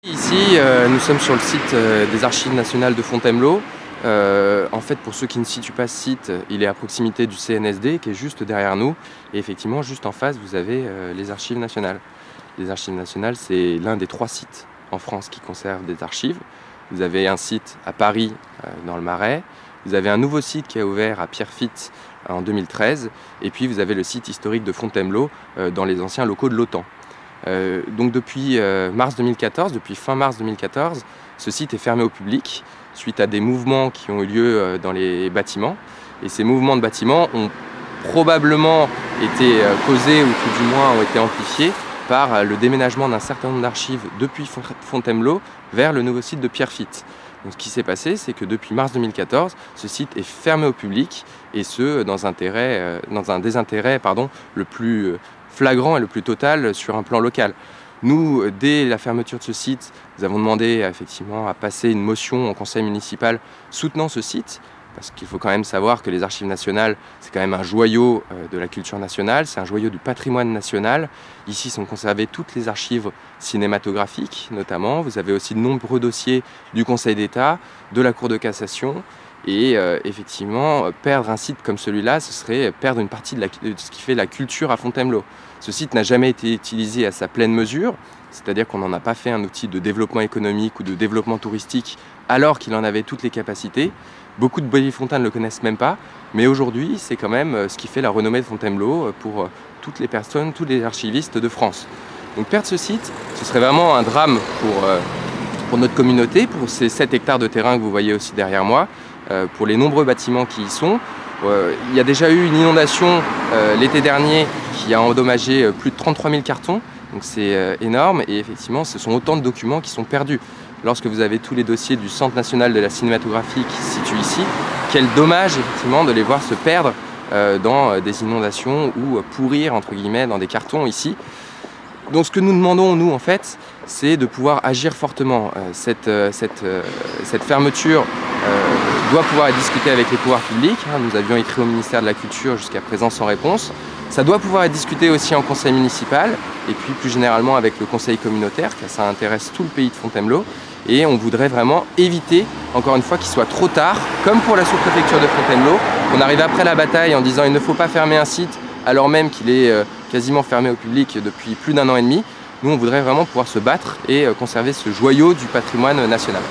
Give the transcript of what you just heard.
Ici, nous sommes sur le site des Archives nationales de Fontainebleau. En fait, pour ceux qui ne situent pas ce site, il est à proximité du CNSD qui est juste derrière nous. Et effectivement, juste en face, vous avez les Archives nationales. Les Archives nationales, c'est l'un des 3 sites en France qui conservent des archives. Vous avez un site à Paris, dans le Marais. Vous avez un nouveau site qui a ouvert à Pierrefitte en 2013. Et puis, vous avez le site historique de Fontainebleau dans les anciens locaux de l'OTAN. Donc depuis depuis fin mars 2014, ce site est fermé au public suite à des mouvements qui ont eu lieu dans les bâtiments. Et ces mouvements de bâtiments ont probablement été causés ou tout du moins ont été amplifiés par le déménagement d'un certain nombre d'archives depuis Fontainebleau vers le nouveau site de Pierrefitte. Donc ce qui s'est passé, c'est que depuis mars 2014, ce site est fermé au public et ce, dans un désintérêt le plus flagrant et le plus total sur un plan local. Nous, dès la fermeture de ce site, nous avons demandé effectivement à passer une motion au conseil municipal soutenant ce site, parce qu'il faut quand même savoir que les Archives nationales, c'est quand même un joyau de la culture nationale, c'est un joyau du patrimoine national. Ici sont conservées toutes les archives cinématographiques, notamment. Vous avez aussi de nombreux dossiers du Conseil d'État, de la Cour de cassation. Et effectivement, perdre un site comme celui-là, ce serait perdre une partie de ce qui fait la culture à Fontainebleau. Ce site n'a jamais été utilisé à sa pleine mesure, c'est-à-dire qu'on n'en a pas fait un outil de développement économique ou de développement touristique alors qu'il en avait toutes les capacités. Beaucoup de Bellefontains ne le connaissent même pas, mais aujourd'hui, c'est quand même ce qui fait la renommée de Fontainebleau pour toutes les personnes, tous les archivistes de France. Donc perdre ce site, ce serait vraiment un drame pour notre communauté, pour ces 7 hectares de terrain que vous voyez aussi derrière moi, pour les nombreux bâtiments qui y sont. Il y a déjà eu une inondation l'été dernier qui a endommagé plus de 33 000 cartons, donc c'est énorme et effectivement ce sont autant de documents qui sont perdus. Lorsque vous avez tous les dossiers du Centre national de la cinématographie qui se situe ici, quel dommage effectivement de les voir se perdre dans des inondations ou pourrir entre guillemets dans des cartons ici. Donc ce que nous demandons, nous, en fait, c'est de pouvoir agir fortement. Cette fermeture doit pouvoir être discutée avec les pouvoirs publics. Nous avions écrit au ministère de la Culture jusqu'à présent sans réponse. Ça doit pouvoir être discuté aussi en conseil municipal et puis plus généralement avec le conseil communautaire, car ça intéresse tout le pays de Fontainebleau. Et on voudrait vraiment éviter, encore une fois, qu'il soit trop tard, comme pour la sous-préfecture de Fontainebleau. On arrive après la bataille en disant il ne faut pas fermer un site alors même qu'il est quasiment fermé au public depuis plus d'1 an et demi. Nous, on voudrait vraiment pouvoir se battre et conserver ce joyau du patrimoine national.